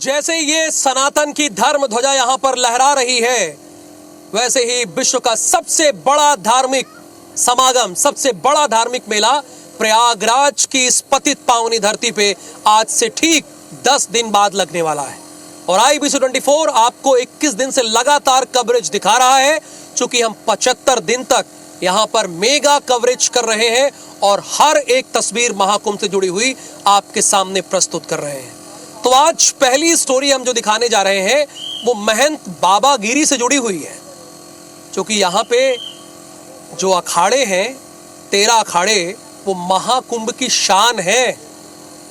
जैसे ये सनातन की धर्म ध्वजा यहां पर लहरा रही है, वैसे ही विश्व का सबसे बड़ा धार्मिक समागम, सबसे बड़ा धार्मिक मेला प्रयागराज की इस पतित पावनी धरती पे आज से ठीक 10 दिन बाद लगने वाला है। और IBC24 आपको 21 दिन से लगातार कवरेज दिखा रहा है, चूंकि हम 75 दिन तक यहां पर मेगा कवरेज कर रहे हैं और हर एक तस्वीर महाकुंभ से जुड़ी हुई आपके सामने प्रस्तुत कर रहे हैं। तो आज पहली स्टोरी हम जो दिखाने जा रहे हैं वो महंत बाबा गिरी से जुड़ी हुई है, क्योंकि यहाँ पे जो अखाड़े हैं 13 अखाड़े, वो महाकुंभ की शान है,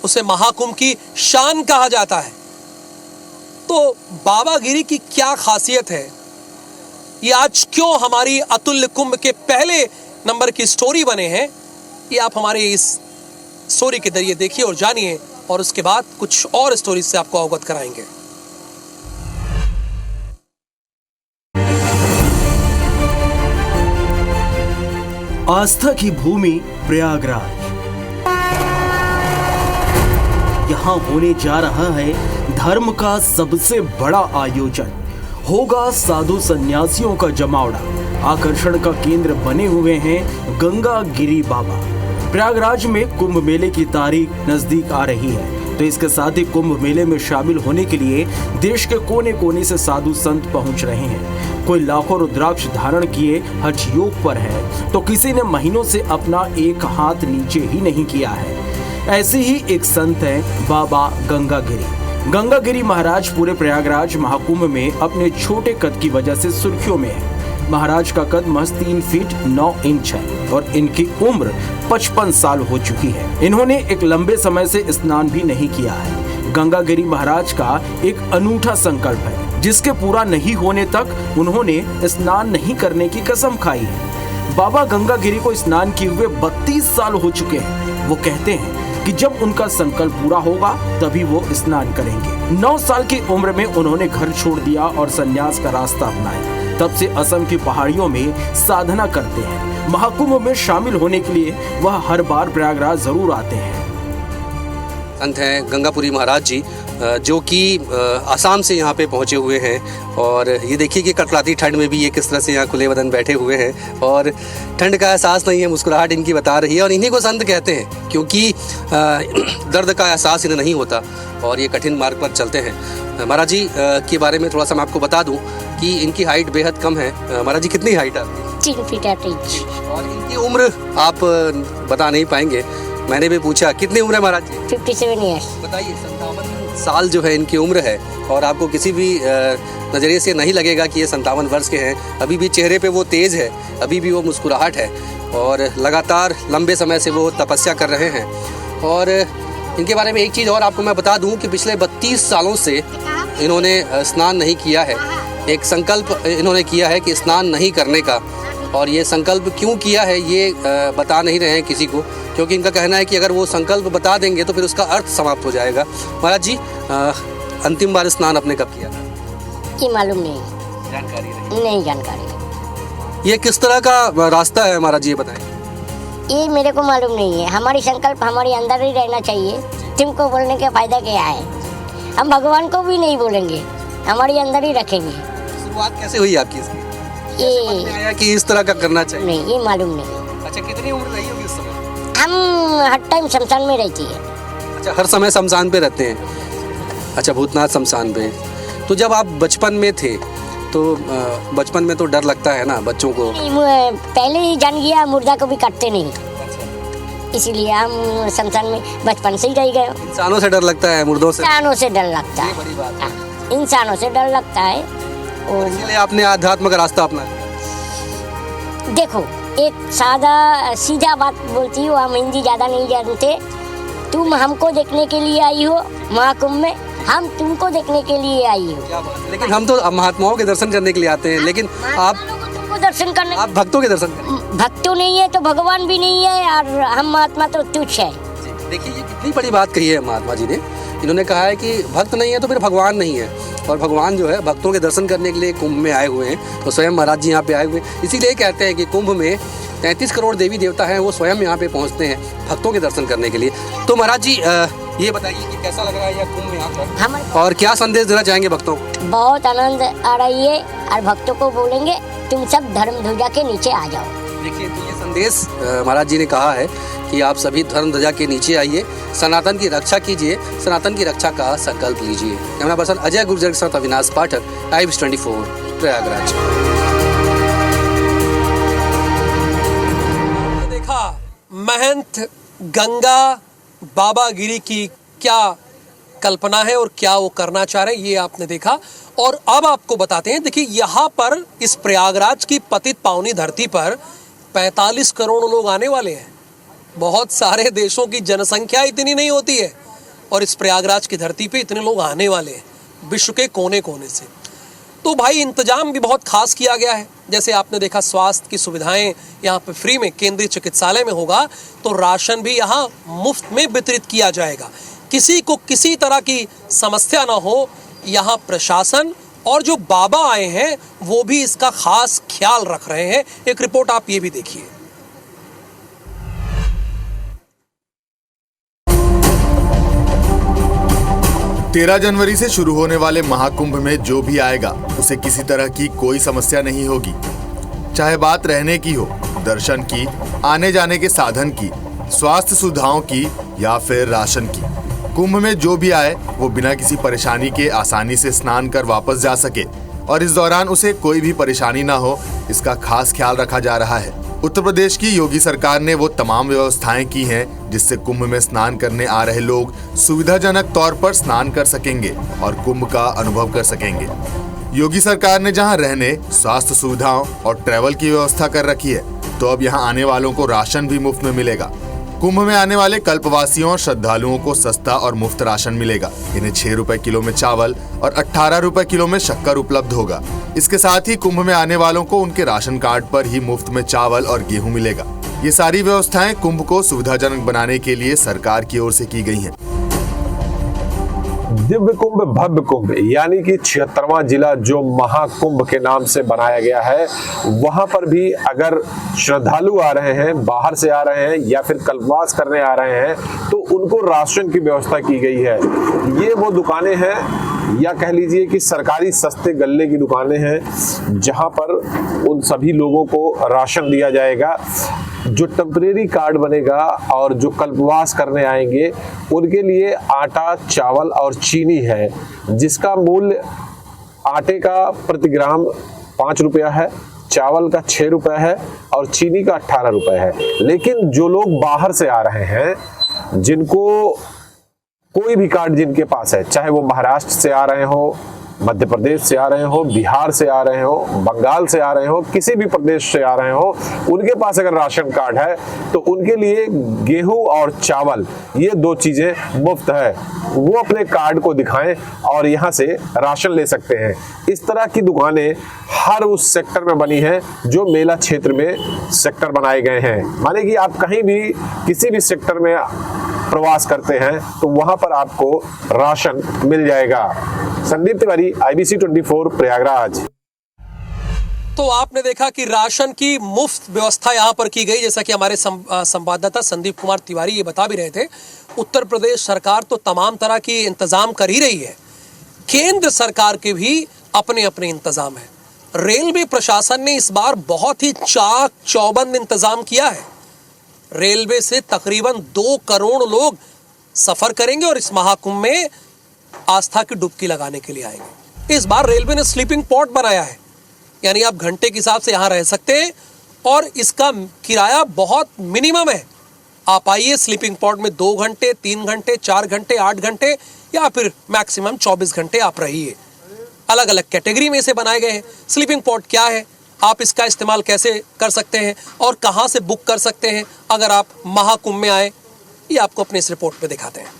उसे महाकुंभ की शान कहा जाता है। तो बाबा गिरी की क्या खासियत है, ये आज क्यों हमारी अतुल्य कुंभ के पहले नंबर की स्टोरी बने हैं, ये आप हमारे इस स्टोरी के जरिए देखिए और जानिए, और उसके बाद कुछ और स्टोरी से आपको अवगत कराएंगे। आस्था की भूमि प्रयागराज, यहाँ होने जा रहा है धर्म का सबसे बड़ा आयोजन। होगा साधु सन्यासियों का जमावड़ा। आकर्षण का केंद्र बने हुए हैं गंगा गिरी बाबा। प्रयागराज में कुंभ मेले की तारीख नजदीक आ रही है, तो इसके साथ ही कुंभ मेले में शामिल होने के लिए देश के कोने कोने से साधु संत पहुंच रहे हैं। कोई लाखों रुद्राक्ष धारण किए हज योग पर है, तो किसी ने महीनों से अपना एक हाथ नीचे ही नहीं किया है। ऐसे ही एक संत हैं बाबा गंगा गिरी महाराज पूरे प्रयागराज महाकुंभ में अपने छोटे कद की वजह से सुर्खियों में है। महाराज का कद महज 3 फीट 9 इंच है और इनकी उम्र 55 साल हो चुकी है। इन्होंने एक लंबे समय से स्नान भी नहीं किया है। गंगा गिरी महाराज का एक अनूठा संकल्प है, जिसके पूरा नहीं होने तक उन्होंने स्नान नहीं करने की कसम खाई है। बाबा गंगा गिरी को स्नान किए हुए 32 साल हो चुके हैं। वो कहते हैं कि जब उनका संकल्प पूरा होगा तभी वो स्नान करेंगे। 9 साल की उम्र में उन्होंने घर छोड़ दिया और संन्यास का रास्ता अपनाया। तब से असम की पहाड़ियों में साधना करते हैं। महाकुंभ में शामिल होने के लिए वह हर बार प्रयागराज जरूर आते हैं। संत हैं गंगापुरी महाराज जी, जो कि आसाम से यहाँ पे पहुँचे हुए हैं। और ये देखिए कि कड़कड़ाती ठंड में भी ये किस तरह से यहाँ खुले बदन बैठे हुए हैं और ठंड का एहसास नहीं है, मुस्कुराहट इनकी बता रही है। और इन्हीं को संत कहते हैं, क्योंकि दर्द का एहसास इन्हें नहीं होता और ये कठिन मार्ग पर चलते हैं। महाराज जी के बारे में थोड़ा सा मैं आपको बता दूं कि इनकी हाइट बेहद कम है। महाराज जी कितनी हाइट है? 3 फीट 8 इंच। और इनकी उम्र आप बता नहीं पाएंगे, मैंने भी पूछा कितनी उम्र है महाराज जी? 57 ईयर्स। बताइए, 57 साल जो है इनकी उम्र है और आपको किसी भी नज़रिए से नहीं लगेगा कि ये 57 वर्ष के हैं। अभी भी चेहरे पे वो तेज़ है, अभी भी वो मुस्कुराहट है और लगातार लंबे समय से वो तपस्या कर रहे हैं। और इनके बारे में एक चीज़ और आपको मैं बता दूं कि पिछले 32 सालों से इन्होंने स्नान नहीं किया है। एक संकल्प इन्होंने किया है कि स्नान नहीं करने का, और ये संकल्प क्यों किया है ये बता नहीं रहे हैं किसी को, क्योंकि इनका कहना है कि अगर वो संकल्प बता देंगे तो फिर उसका अर्थ समाप्त हो जाएगा। महाराज जी अंतिम बार स्नान आपने कब किया? ये मालूम नहीं, जानकारी नहीं जानकारी। ये किस तरह का रास्ता है महाराज जी, ये बताएं। ये मेरे को मालूम नहीं है। हमारी संकल्प हमारे अंदर ही रहना चाहिए। तुमको बोलने का फायदा क्या है? हम भगवान को भी नहीं बोलेंगे, हमारे अंदर ही रखेंगे। शुरुआत कैसे हुई आपकी इसकी? ये आया कि इस तरह का करना चाहिए? नहीं, ये मालूम नहीं। अच्छा, कितनी उम्र रही होगी उस समय? हम हर टाइम शमशान में रहती है। अच्छा, हर समय शमशान पे रहते हैं? अच्छा, भूतनाथ शमशान पे। तो जब आप बचपन में थे तो बचपन में तो डर लगता है ना बच्चों को? पहले ही जान गया मुर्दा को भी काटते नहीं, इसीलिए हम शमशान में बचपन से ही रह गए। इंसानों से डर लगता है, मुर्दों से? इंसानों से डर लगता है, बड़ी बात है। इंसानों से डर लगता है। और इसलिए आपने आध्यात्म का रास्ता अपना लिया। देखो, एक सीधा बात बोलती हूँ, हम हिंदी ज़्यादा नहीं जानते। तुम हमको देखने के लिए आई हो महाकुंभ में, हम तुमको देखने के लिए आई हो। क्या बात है। लेकिन हम तो महात्माओं के दर्शन करने के लिए आते हैं, लेकिन आप तुमको दर्शन करने, आप भक्तों के दर्शन करने। भक्तों नहीं है तो भगवान भी नहीं है, और हम महात्मा तो तुच्छ है। देखिए, ये कितनी बड़ी बात कही है महात्मा जी ने। इन्होंने कहा है कि भक्त नहीं है तो फिर भगवान नहीं है, और भगवान जो है भक्तों के दर्शन करने के लिए कुंभ में आए हुए हैं। तो स्वयं महाराज जी यहाँ पे आए हुए हैं। इसीलिए कहते हैं कि कुंभ में 33 करोड़ देवी देवता हैं, वो स्वयं यहाँ पे पहुँचते हैं भक्तों के दर्शन करने के लिए। तो महाराज जी ये बताइए कि कैसा लग रहा है यह कुंभ यहाँ पर, हम और क्या संदेश देना चाहेंगे भक्तों को? बहुत आनंद आ रही है और भक्तों को बोलेंगे तुम सब धर्म ध्वजा के नीचे आ जाओ। देखिए, तो ये संदेश महाराज जी ने कहा है कि आप सभी धर्म ध्वजा के नीचे आइए, सनातन की रक्षा कीजिए, सनातन की रक्षा का संकल्प लीजिए। कैमरा पर्सन अजय गुर्जर के साथ अविनाश पाठक, IBC24 प्रयागराज। देखा महंत गंगा बाबा गिरी की क्या कल्पना है और क्या वो करना चाह रहे हैं, ये आपने देखा। और अब आपको बताते हैं, देखिए यहाँ पर इस प्रयागराज की पतित पावनी धरती पर 45 करोड़ लोग आने वाले हैं। बहुत सारे देशों की जनसंख्या इतनी नहीं होती है और इस प्रयागराज की धरती पे इतने लोग आने वाले हैं विश्व के कोने कोने से। तो भाई इंतजाम भी बहुत खास किया गया है। जैसे आपने देखा स्वास्थ्य की सुविधाएं यहाँ पे फ्री में केंद्रीय चिकित्सालय में होगा, तो राशन भी यहाँ मुफ्त में वितरित किया जाएगा। किसी को किसी तरह की समस्या ना हो, यहाँ प्रशासन और जो बाबा आए हैं वो भी इसका खास ख्याल रख रहे हैं। एक रिपोर्ट आप ये भी देखिए। 13 जनवरी से शुरू होने वाले महाकुंभ में जो भी आएगा उसे किसी तरह की कोई समस्या नहीं होगी, चाहे बात रहने की हो, दर्शन की, आने जाने के साधन की, स्वास्थ्य सुविधाओं की या फिर राशन की। कुंभ में जो भी आए वो बिना किसी परेशानी के आसानी से स्नान कर वापस जा सके और इस दौरान उसे कोई भी परेशानी ना हो, इसका खास ख्याल रखा जा रहा है। उत्तर प्रदेश की योगी सरकार ने वो तमाम व्यवस्थाएं की हैं जिससे कुंभ में स्नान करने आ रहे लोग सुविधाजनक तौर पर स्नान कर सकेंगे और कुंभ का अनुभव कर सकेंगे। योगी सरकार ने जहां रहने, स्वास्थ्य सुविधाओं और ट्रैवल की व्यवस्था कर रखी है, तो अब यहां आने वालों को राशन भी मुफ्त में मिलेगा। कुंभ में आने वाले कल्पवासियों और श्रद्धालुओं को सस्ता और मुफ्त राशन मिलेगा। इन्हें 6 रुपए किलो में चावल और 18 रुपए किलो में शक्कर उपलब्ध होगा। इसके साथ ही कुंभ में आने वालों को उनके राशन कार्ड पर ही मुफ्त में चावल और गेहूं मिलेगा। ये सारी व्यवस्थाएं कुंभ को सुविधाजनक बनाने के लिए सरकार की ओर से की गई हैं। दिव्य कुंभ भव्य कुंभ यानी कि 76वां जिला जो महाकुंभ के नाम से बनाया गया है, वहां पर भी अगर श्रद्धालु आ रहे हैं, बाहर से आ रहे हैं या फिर कल्पवास करने आ रहे हैं, तो उनको राशन की व्यवस्था की गई है। ये वो दुकानें हैं या कह लीजिए कि सरकारी सस्ते गल्ले की दुकानें हैं जहां पर उन सभी लोगों को राशन दिया जाएगा। जो टेम्परेरी कार्ड बनेगा और जो कल्पवास करने आएंगे उनके लिए आटा, चावल और चीनी है, जिसका मूल्य आटे का प्रति ग्राम 5 रुपया है, चावल का 6 रुपये है और चीनी का 18 रुपये है। लेकिन जो लोग बाहर से आ रहे हैं, जिनको कोई भी कार्ड जिनके पास है, चाहे वो महाराष्ट्र से आ रहे हो, मध्य प्रदेश से आ रहे हो, बिहार से आ रहे हो, बंगाल से आ रहे हो, किसी भी प्रदेश से आ रहे हो, उनके पास अगर राशन कार्ड है तो उनके लिए गेहूं और चावल ये 2 चीजें मुफ्त है। वो अपने कार्ड को दिखाएं और यहाँ से राशन ले सकते हैं। इस तरह की दुकानें हर उस सेक्टर में बनी हैं जो मेला क्षेत्र में सेक्टर बनाए गए हैं। माने कि आप कहीं भी किसी भी सेक्टर में प्रवास करते हैं तो वहां पर आपको राशन मिल जाएगा। संदीप तिवारी, IBC24 प्रयागराज। तो आपने देखा कि राशन की मुफ्त व्यवस्था यहाँ पर की गई, जैसा कि हमारे संवाददाता संदीप कुमार तिवारी ये बता भी रहे थे। उत्तर प्रदेश सरकार तो तमाम तरह की इंतजाम कर ही रही है, केंद्र सरकार के भी अपने अपने इंतजाम है। रेलवे प्रशासन ने इस बार बहुत ही चाक चौबंद इंतजाम किया है। रेलवे से तकरीबन 2 करोड़ लोग सफर करेंगे और इस महाकुंभ में आस्था की डुबकी लगाने के लिए आएंगे। इस बार रेलवे ने स्लीपिंग पॉट बनाया है, यानी आप घंटे के हिसाब से यहाँ रह सकते हैं और इसका किराया बहुत मिनिमम है। आप आइए स्लीपिंग पॉट में 2 घंटे, 3 घंटे, 4 घंटे, 8 घंटे या फिर मैक्सिमम 24 घंटे आप रहिए। अलग अलग कैटेगरी में इसे बनाए गए हैं। स्लीपिंग पॉट क्या है, आप इसका इस्तेमाल कैसे कर सकते हैं और कहां से बुक कर सकते हैं अगर आप महाकुंभ में आए, ये आपको अपने इस रिपोर्ट में दिखाते हैं।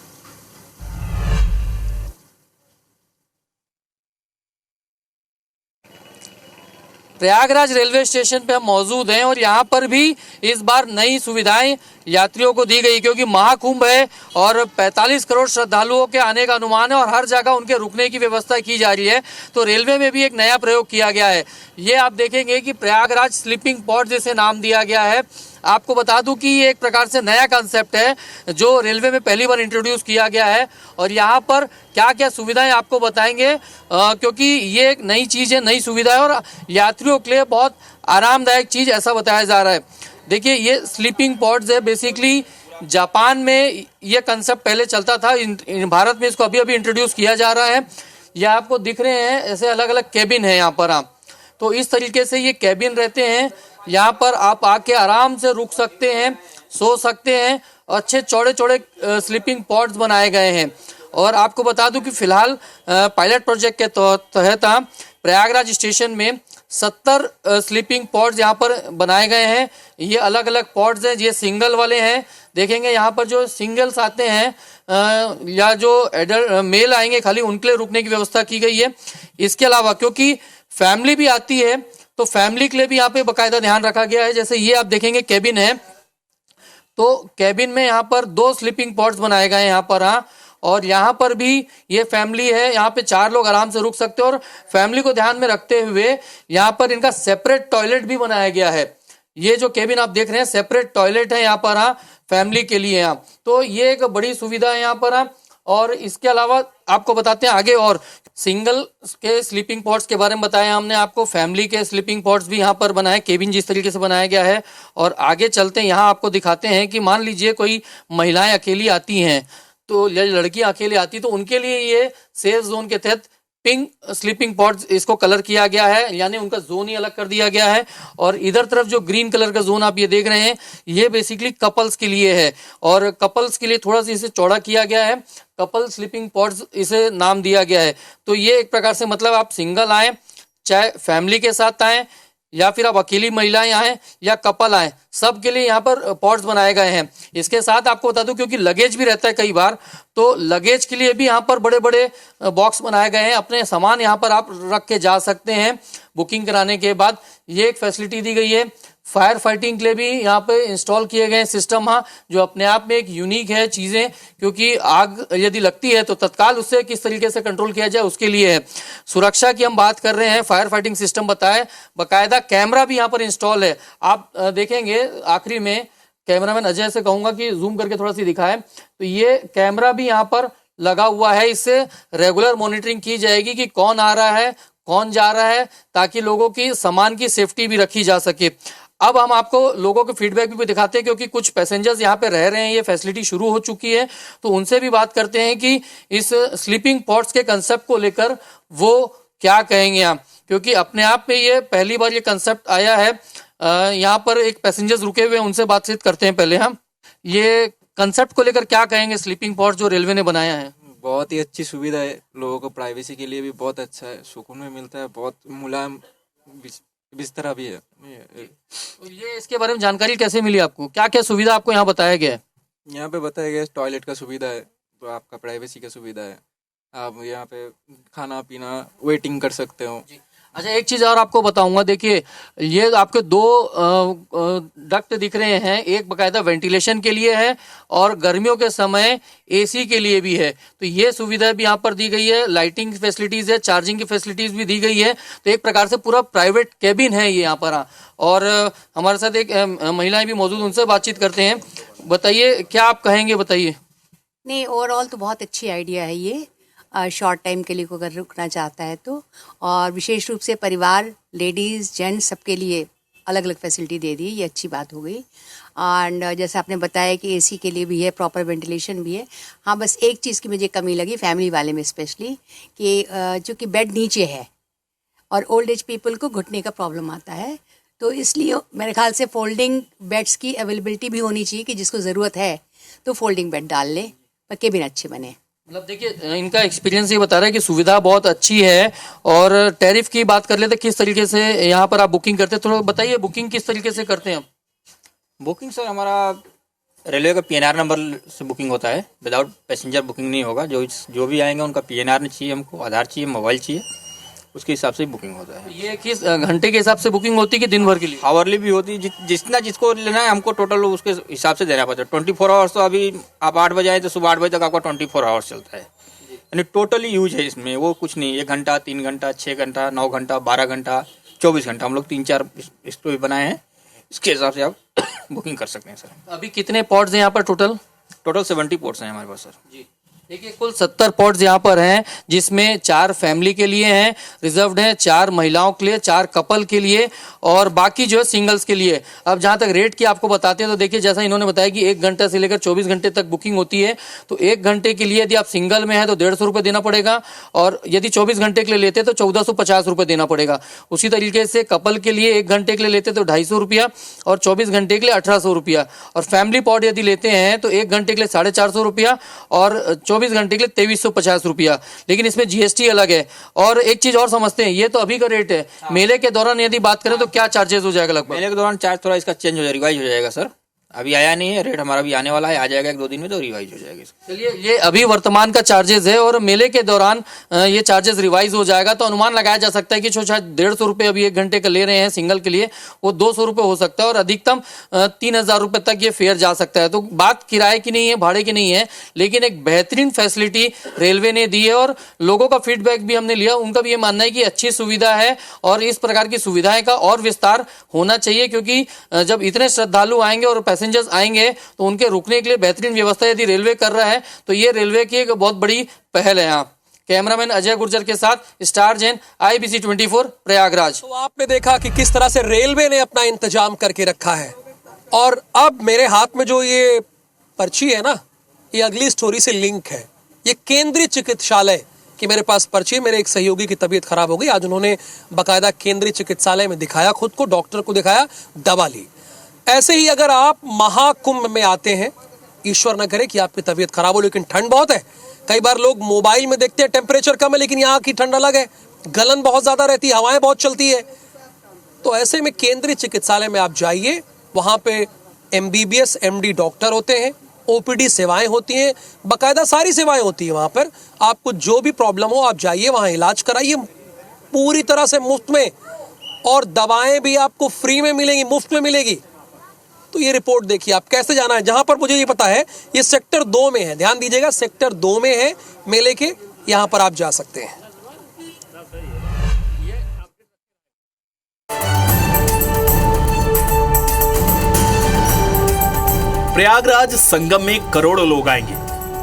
प्रयागराज रेलवे स्टेशन पे हम मौजूद हैं और यहाँ पर भी इस बार नई सुविधाएं यात्रियों को दी गई, क्योंकि महाकुंभ है और 45 करोड़ श्रद्धालुओं के आने का अनुमान है और हर जगह उनके रुकने की व्यवस्था की जा रही है। तो रेलवे में भी एक नया प्रयोग किया गया है। ये आप देखेंगे कि प्रयागराज स्लीपिंग पॉड जिसे नाम दिया गया है। आपको बता दूं कि ये एक प्रकार से नया कंसेप्ट है जो रेलवे में पहली बार इंट्रोड्यूस किया गया है और यहाँ पर क्या क्या सुविधाएं आपको बताएंगे, क्योंकि ये एक नई चीज़ है, नई सुविधा है और यात्रियों के लिए बहुत आरामदायक चीज़ ऐसा बताया जा रहा है। देखिए ये स्लीपिंग पॉड्स है, बेसिकली जापान में ये कंसेप्ट पहले चलता था, भारत में इसको अभी अभी इंट्रोड्यूस किया जा रहा है। ये आपको दिख रहे हैं ऐसे अलग अलग केबिन है यहाँ पर आप, तो इस तरीके से ये केबिन रहते हैं। यहाँ पर आप आके आराम से रुक सकते हैं, सो सकते हैं। अच्छे चौड़े चौड़े स्लीपिंग पॉड्स बनाए गए हैं। और आपको बता दूं कि फिलहाल पायलट प्रोजेक्ट के तहत प्रयागराज स्टेशन में 70 स्लीपिंग पॉड्स यहाँ पर बनाए गए हैं। ये अलग अलग पॉड्स हैं, ये सिंगल वाले हैं। देखेंगे यहाँ पर जो सिंगल्स आते हैं या जो एडल्ट मेल आएंगे खाली उनके लिए रुकने की व्यवस्था की गई है। इसके अलावा क्योंकि फैमिली भी आती है तो फैमिली के लिए भी यहाँ पे बाकायदा ध्यान रखा गया है। जैसे ये आप देखेंगे केबिन है, तो केबिन में यहाँ पर 2 स्लीपिंग पॉड्स बनाए गए हैं यहाँ पर। और यहाँ पर भी ये फैमिली है, यहाँ पे 4 लोग आराम से रुक सकते हैं और फैमिली को ध्यान में रखते हुए यहाँ पर इनका सेपरेट टॉयलेट भी बनाया गया है। ये जो केबिन आप देख रहे हैं सेपरेट टॉयलेट है यहाँ पर फैमिली के लिए यहाँ, तो ये एक बड़ी सुविधा है यहाँ पर। और इसके अलावा आपको बताते हैं आगे और सिंगल के स्लीपिंग पॉड्स के बारे में बताया हमने आपको, फैमिली के स्लीपिंग पॉड्स भी यहाँ पर बनाए, केबिन जिस तरीके से बनाया गया है। और आगे चलते हैं, यहाँ आपको दिखाते हैं कि मान लीजिए कोई महिलाएं अकेली आती हैं तो लड़कियां अकेले आती तो उनके लिए ये सेफ जोन के तहत पिंक स्लीपिंग पॉड्स इसको कलर किया गया है, यानी उनका जोन ही अलग कर दिया गया है। और इधर तरफ जो ग्रीन कलर का जोन आप ये देख रहे हैं ये बेसिकली कपल्स के लिए है और कपल्स के लिए थोड़ा सा इसे चौड़ा किया गया है, कपल स्लीपिंग पॉड्स इसे नाम दिया गया है। तो ये एक प्रकार से मतलब आप सिंगल आए, चाहे फैमिली के साथ आए या फिर आप अकेली महिलाएं आए या कपल आए, सबके लिए यहाँ पर पॉड्स बनाए गए हैं। इसके साथ आपको बता दूं क्योंकि लगेज भी रहता है कई बार, तो लगेज के लिए भी यहाँ पर बड़े बड़े बॉक्स बनाए गए हैं। अपने सामान यहाँ पर आप रख के जा सकते हैं बुकिंग कराने के बाद। ये एक फैसिलिटी दी गई है। फायर फाइटिंग के लिए भी यहाँ पे इंस्टॉल किए गए सिस्टम जो अपने आप में एक यूनिक है चीज़ें, क्योंकि आग यदि लगती है तो तत्काल उससे किस तरीके से कंट्रोल किया जाए उसके लिए है। सुरक्षा की हम बात कर रहे हैं, फायर फाइटिंग सिस्टम बताए, बाकायदा कैमरा भी यहाँ पर इंस्टॉल है। आप देखेंगे आखिरी में कैमरामैन अजय से कहूँगा कि जूम करके थोड़ा सी दिखाएं, तो ये कैमरा भी यहाँ पर लगा हुआ है। इससे रेगुलर मॉनिटरिंग की जाएगी कि कौन आ रहा है कौन जा रहा है, ताकि लोगों की सामान की सेफ्टी भी रखी जा सके। अब हम आपको लोगों के फीडबैक भी दिखाते हैं, क्योंकि कुछ पैसेंजर्स यहाँ पे रह रहे हैं, ये फैसिलिटी शुरू हो चुकी है, तो उनसे भी बात करते हैं कि इस स्लीपिंग पॉड्स के कंसेप्ट को लेकर वो क्या कहेंगे आप, क्योंकि अपने आप में ये पहली बार ये कंसेप्ट आया है। यहाँ पर एक पैसेंजर्स रुके हुए हैं, उनसे बातचीत करते हैं पहले हम। ये कंसेप्ट को लेकर क्या कहेंगे, स्लीपिंग पॉड्स जो रेलवे ने बनाया है? बहुत ही अच्छी सुविधा है, लोगों को प्राइवेसी के लिए भी बहुत अच्छा है, सुकून में मिलता है, बहुत मुलायम बिस्तरा भी है। तो ये इसके बारे में जानकारी कैसे मिली आपको, क्या क्या सुविधा आपको यहाँ बताया गया है? यहाँ पे बताया गया टॉयलेट का सुविधा है, तो आपका प्राइवेसी का सुविधा है, आप यहाँ पे खाना पीना वेटिंग कर सकते हो। अच्छा एक चीज़ और आपको बताऊंगा, देखिए ये आपके 2 डक्ट दिख रहे हैं, एक बकायदा वेंटिलेशन के लिए है और गर्मियों के समय एसी के लिए भी है। तो ये सुविधा भी यहाँ पर दी गई है, लाइटिंग की फैसिलिटीज़ है, चार्जिंग की फैसिलिटीज़ भी दी गई है। तो एक प्रकार से पूरा प्राइवेट केबिन है ये यहाँ पर। और हमारे साथ एक महिलाएं भी मौजूद, उनसे बातचीत करते हैं। बताइए क्या आप कहेंगे, बताइए। नहीं, ओवरऑल तो बहुत अच्छी आइडिया है ये, शॉर्ट टाइम के लिए अगर रुकना चाहता है तो, और विशेष रूप से परिवार, लेडीज़, जेंट्स सबके लिए अलग अलग फैसिलिटी दे दी, ये अच्छी बात हो गई। एंड जैसे आपने बताया कि एसी के लिए भी है, प्रॉपर वेंटिलेशन भी है। हाँ, बस एक चीज़ की मुझे कमी लगी फैमिली वाले में स्पेशली, कि चूँकि बेड नीचे है और ओल्ड एज पीपल को घुटने का प्रॉब्लम आता है, तो इसलिए मेरे ख्याल से फोल्डिंग बेड्स की अवेलेबिलिटी भी होनी चाहिए कि जिसको ज़रूरत है तो फोल्डिंग बेड डाल ले, पर केबिन अच्छे बने। मतलब देखिए इनका एक्सपीरियंस ये बता रहा है कि सुविधा बहुत अच्छी है। और टैरिफ की बात कर लेते, किस तरीके से यहाँ पर आप बुकिंग करते हैं, थोड़ा बताइए बुकिंग किस तरीके से करते हैं आप? बुकिंग सर हमारा रेलवे का PNR नंबर से बुकिंग होता है, विदाउट पैसेंजर बुकिंग नहीं होगा। जो भी आएंगे उनका PNR नहीं चाहिए, हमको आधार चाहिए, मोबाइल चाहिए, उसके हिसाब से बुकिंग होता है। ये किस घंटे के हिसाब से बुकिंग होती है कि दिन भर के लिए? आवरली भी होती है, जितना जिसको लेना है हमको टोटल उसके हिसाब से देना पड़ता है। 24 आवर्स तो अभी आप 8 बजे आए तो सुबह 8 बजे तक आपका 24 आवर्स चलता है, यानी टोटली यूज है इसमें। वो कुछ नहीं, 1 घंटा, 3 घंटा, 6 घंटा, 9 घंटा, 12 घंटा, 24 घंटा, हम लोग 3-4 स्टोरी बनाए हैं, इसके हिसाब से आप बुकिंग कर सकते हैं सर। अभी कितने पॉड्स हैं यहाँ पर टोटल? टोटल 70 पोर्ट्स हैं हमारे पास सर। जी, देखिए कुल 70 पॉड्स यहाँ पर हैं, जिसमें 4 फैमिली के लिए हैं, रिजर्व्ड हैं 4 महिलाओं के लिए, 4 कपल के लिए और बाकी जो है सिंगल्स के लिए। अब जहाँ तक रेट की आपको बताते हैं तो देखिए, जैसा इन्होंने बताया कि 1 घंटे से लेकर 24 घंटे तक बुकिंग होती है। तो 1 घंटे के लिए यदि आप सिंगल में हैं तो 150 रुपये देना पड़ेगा, और यदि 24 घंटे के लिए लेते हैं तो 1450 रुपये देना पड़ेगा। उसी तरीके से कपल के लिए 1 घंटे के लिए लेते तो 250 रुपया, और 24 घंटे के लिए 1800 रुपया, और फैमिली पॉड यदि लेते हैं तो 1 घंटे के लिए 450 रुपया और 24 घंटे के लिए 2350 रुपया। लेकिन इसमें जीएसटी अलग है। और एक चीज और समझते हैं, ये तो अभी का रेट है, मेले के दौरान यदि बात करें तो क्या चार्जेस हो जाएगा लगभग? मेले के दौरान चार्ज थोड़ा इसका चेंज हो जाएगा, रिवाइज हो जाएगा सर। अभी आया नहीं है रेट, हमारा भी आने वाला है, आ जाएगा 1-2 दिन में तो रिवाइज हो जाएगा। चलिए, ये अभी वर्तमान का चार्जेस है और मेले के दौरान ये चार्जेस रिवाइज हो जाएगा। तो अनुमान लगाया जा सकता है कि जो शायद 150 रुपये अभी 1 घंटे का ले रहे हैं सिंगल के लिए, वो 200 रुपये हो सकता है, और अधिकतम 3000 रुपये तक ये फेयर जा सकता है। तो बात किराए की नहीं है, भाड़े की नहीं है, लेकिन एक बेहतरीन फैसिलिटी रेलवे ने दी है। और लोगों का फीडबैक भी हमने लिया, उनका भी ये मानना है कि अच्छी सुविधा है और इस प्रकार की सुविधाएं का और विस्तार होना चाहिए, क्योंकि जब इतने श्रद्धालु आएंगे और पैसेंजर्स आएंगे तो उनके रुकने के लिए बेहतरीन व्यवस्था यदि रेलवे कर रहा है तो ये रेलवे की एक बहुत बड़ी पहल है। यहाँ कैमरामैन अजय गुर्जर के साथ स्टार जैन, IBC 24 प्रयागराज। तो आपने देखा कि किस तरह से रेलवे ने अपना इंतजाम करके रखा है। और अब मेरे हाथ में जो ये पर्ची है ना, ये अगली स्टोरी से लिंक है। ये केंद्रीय चिकित्सालय की मेरे पास पर्ची, मेरे एक सहयोगी की तबीयत खराब हो गई, आज उन्होंने बाकायदा केंद्रीय चिकित्सालय में दिखाया, खुद को डॉक्टर को दिखाया, दवा ली। ऐसे ही अगर आप महाकुंभ में आते हैं, ईश्वर न करे कि आपकी तबीयत खराब हो, लेकिन ठंड बहुत है। कई बार लोग मोबाइल में देखते हैं टेम्परेचर कम है, लेकिन यहाँ की ठंड अलग है, गलन बहुत ज़्यादा रहती है, हवाएं बहुत चलती है। तो ऐसे में केंद्रीय चिकित्सालय में आप जाइए, वहाँ पे MBBS MD डॉक्टर होते हैं, OPD सेवाएं होती हैं, बाकायदा सारी सेवाएं होती हैं वहाँ पर। आपको जो भी प्रॉब्लम हो आप जाइए, वहाँ इलाज कराइए पूरी तरह से मुफ्त में, और दवाएं भी आपको फ्री में मिलेंगी, मुफ्त में मिलेगी। तो ये रिपोर्ट देखिए आप कैसे जाना है। जहां पर मुझे ये पता है ये सेक्टर 2 में है, ध्यान दीजिएगा, सेक्टर 2 में है मेले के, यहां पर आप जा सकते हैं। प्रयागराज संगम में करोड़ों लोग आएंगे,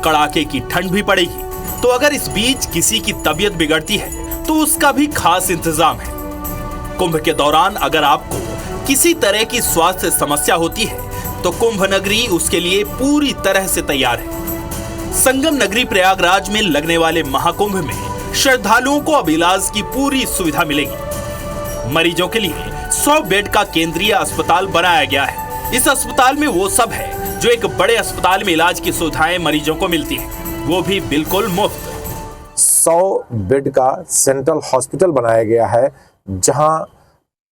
कड़ाके की ठंड भी पड़ेगी। तो अगर इस बीच किसी की तबीयत बिगड़ती है तो उसका भी खास इंतजाम है। कुंभ के दौरान अगर आपको किसी तरह की स्वास्थ्य समस्या होती है तो कुंभ नगरी उसके लिए पूरी तरह से तैयार है। संगम नगरी प्रयागराज में लगने वाले महाकुंभ में श्रद्धालुओं को अब इलाज की पूरी सुविधा मिलेगी। मरीजों के लिए 100 बेड का केंद्रीय अस्पताल बनाया गया है। इस अस्पताल में वो सब है जो एक बड़े अस्पताल में इलाज की सुविधाएं मरीजों को मिलती है, वो भी बिल्कुल मुफ्त। 100 बेड का सेंट्रल हॉस्पिटल बनाया गया है, जहां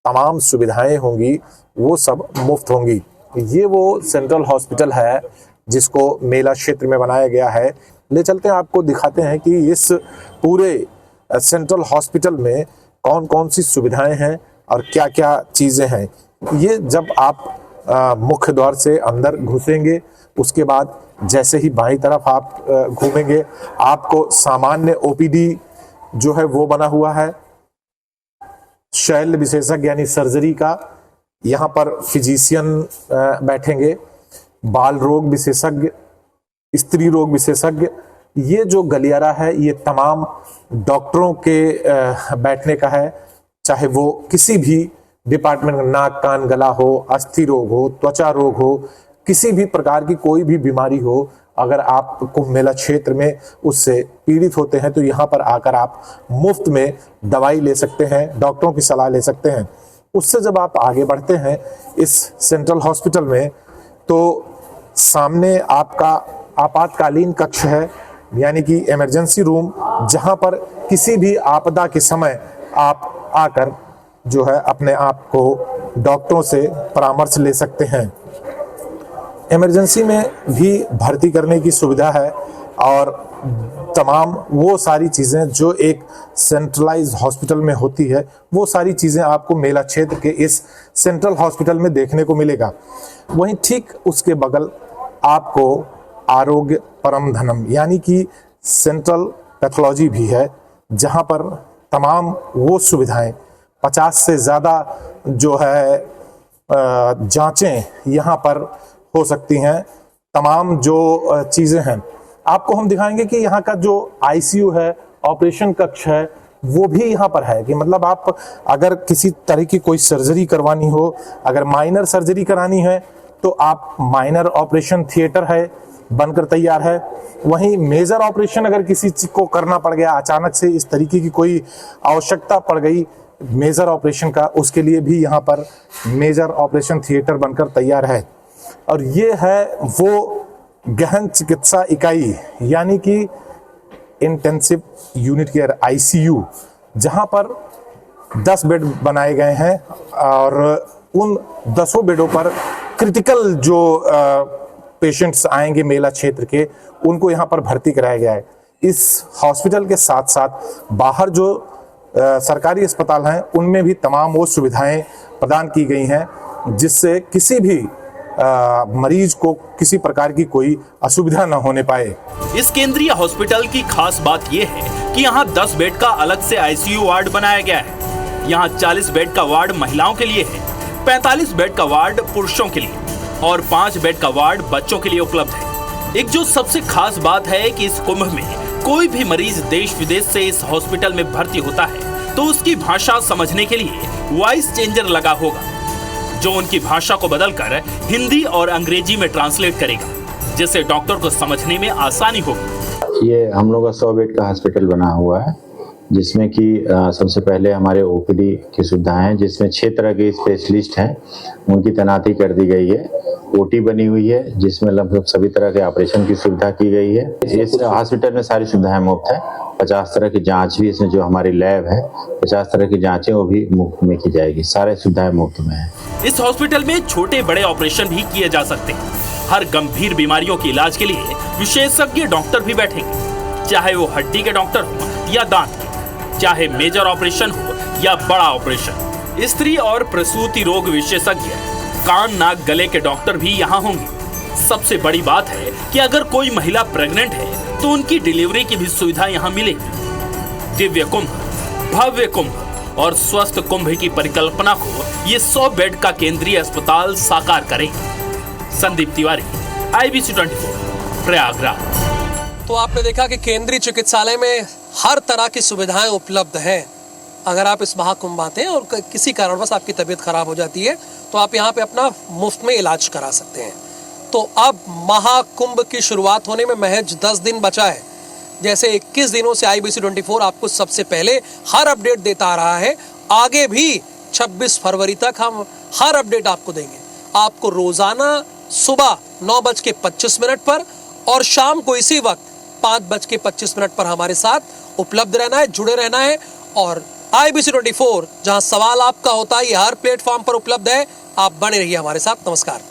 तमाम सुविधाएं होंगी वो सब मुफ्त होंगी। ये वो सेंट्रल हॉस्पिटल है जिसको मेला क्षेत्र में बनाया गया है। ले चलते हैं, आपको दिखाते हैं कि इस पूरे सेंट्रल हॉस्पिटल में कौन कौन सी सुविधाएं हैं और क्या क्या चीज़ें हैं। ये जब आप मुख्य द्वार से अंदर घुसेंगे, उसके बाद जैसे ही बाईं तरफ आप घूमेंगे, आपको सामान्य OPD जो है वो बना हुआ है, शल्य विशेषज्ञ यानी सर्जरी का, यहाँ पर फिजिशियन बैठेंगे, बाल रोग विशेषज्ञ, स्त्री रोग विशेषज्ञ। ये जो गलियारा है ये तमाम डॉक्टरों के बैठने का है, चाहे वो किसी भी डिपार्टमेंट, नाक कान गला हो, अस्थि रोग हो, त्वचा रोग हो, किसी भी प्रकार की कोई भी बीमारी हो, अगर आप कुंभ मेला क्षेत्र में उससे पीड़ित होते हैं तो यहाँ पर आकर आप मुफ्त में दवाई ले सकते हैं, डॉक्टरों की सलाह ले सकते हैं। उससे जब आप आगे बढ़ते हैं इस सेंट्रल हॉस्पिटल में, तो सामने आपका आपातकालीन कक्ष है, यानी कि इमरजेंसी रूम, जहाँ पर किसी भी आपदा के समय आप आकर जो है अपने आप को डॉक्टरों से परामर्श ले सकते हैं। इमरजेंसी में भी भर्ती करने की सुविधा है और तमाम वो सारी चीज़ें जो एक सेंट्रलाइज्ड हॉस्पिटल में होती है, वो सारी चीज़ें आपको मेला क्षेत्र के इस सेंट्रल हॉस्पिटल में देखने को मिलेगा। वहीं ठीक उसके बगल आपको आरोग्य परम धनम यानी कि सेंट्रल पैथोलॉजी भी है, जहां पर तमाम वो सुविधाएं 50 से ज़्यादा जो है जांचें यहाँ पर हो सकती हैं। तमाम जो चीज़ें हैं आपको हम दिखाएंगे कि यहाँ का जो आईसीयू है, ऑपरेशन कक्ष है, वो भी यहाँ पर है कि मतलब आप अगर किसी तरह की कोई सर्जरी करवानी हो, अगर माइनर सर्जरी करानी है तो आप माइनर ऑपरेशन थिएटर है बनकर तैयार है। वहीं मेजर ऑपरेशन अगर किसी चीज को करना पड़ गया, अचानक से इस तरीके की कोई आवश्यकता पड़ गई मेजर ऑपरेशन का, उसके लिए भी यहाँ पर मेजर ऑपरेशन थिएटर बनकर तैयार है। और ये है वो गहन चिकित्सा इकाई यानी कि इंटेंसिव यूनिट केयर आईसीयू, जहां पर 10 बेड बनाए गए हैं और उन 10 बेडों पर क्रिटिकल जो पेशेंट्स आएंगे मेला क्षेत्र के, उनको यहाँ पर भर्ती कराया गया है। इस हॉस्पिटल के साथ साथ बाहर जो सरकारी अस्पताल हैं उनमें भी तमाम वो सुविधाएं प्रदान की गई हैं जिससे किसी भी मरीज को किसी प्रकार की कोई असुविधा न होने पाए। इस केंद्रीय हॉस्पिटल की खास बात यह है कि यहाँ 10 बेड का अलग से आईसीयू वार्ड बनाया गया है। यहाँ 40 बेड का वार्ड महिलाओं के लिए है, 45 बेड का वार्ड पुरुषों के लिए और 5 बेड का वार्ड बच्चों के लिए उपलब्ध है। एक जो सबसे खास बात है कि इस कुंभ में कोई भी मरीज देश विदेश से इस हॉस्पिटल में भर्ती होता है तो उसकी भाषा समझने के लिए वॉइस चेंजर लगा होगा, जो उनकी भाषा को बदलकर हिंदी और अंग्रेजी में ट्रांसलेट करेगा, जिससे डॉक्टर को समझने में आसानी होगी। ये हम लोग का 100 बेड का हॉस्पिटल बना हुआ है, जिसमें कि सबसे पहले हमारे ओपीडी की सुविधाएं हैं, जिसमें 6 तरह के स्पेशलिस्ट हैं, उनकी तैनाती कर दी गई है। ओटी बनी हुई है जिसमें लगभग सभी तरह के ऑपरेशन की सुविधा की गई है। इस हॉस्पिटल में सारी सुविधाएं मुफ्त है। 50 तरह की जांच भी इसमें, जो हमारी लैब है 50 तरह की जांचें वो भी मुफ्त में की जाएगी। सारे सुविधाएं मुफ्त में है। इस हॉस्पिटल में छोटे बड़े ऑपरेशन भी किए जा सकते हैं। हर गंभीर बीमारियों के इलाज के लिए विशेषज्ञ डॉक्टर भी बैठेंगे, चाहे वो हड्डी के डॉक्टर हो या दांत के, चाहे मेजर ऑपरेशन हो या बड़ा ऑपरेशन। स्त्री और प्रसूति रोग विशेषज्ञ, कान नाक गले के डॉक्टर भी यहाँ होंगे। सबसे बड़ी बात है कि अगर कोई महिला प्रेग्नेंट है तो उनकी डिलीवरी की भी सुविधा यहाँ मिलेगी। दिव्य कुंभ, भव्य कुंभ और स्वस्थ कुंभ की परिकल्पना को ये 100 बेड का केंद्रीय अस्पताल साकार करेगा। संदीप तिवारी, IBC 24, प्रयागराज। तो आपने देखा कि केंद्रीय चिकित्सालय में हर तरह की सुविधाएं उपलब्ध हैं। अगर आप इस महाकुंभ आते हैं और किसी कारणवश आपकी तबीयत खराब हो जाती है तो आप यहाँ पे अपना मुफ्त में इलाज करा सकते हैं। तो अब महाकुंभ की शुरुआत होने में महज 10 दिन बचा है। जैसे 21 दिनों से IBC 24 आपको सबसे पहले हर अपडेट देता आ रहा है, आगे भी 26 फरवरी तक हम हर अपडेट आपको देंगे। आपको रोजाना सुबह 9:25 पर और शाम को इसी वक्त 5:25 पर हमारे साथ उपलब्ध रहना है, जुड़े रहना है। और IBC 24 जहां सवाल आपका होता है, ये हर प्लेटफॉर्म पर उपलब्ध है। आप बने रहिए हमारे साथ। नमस्कार।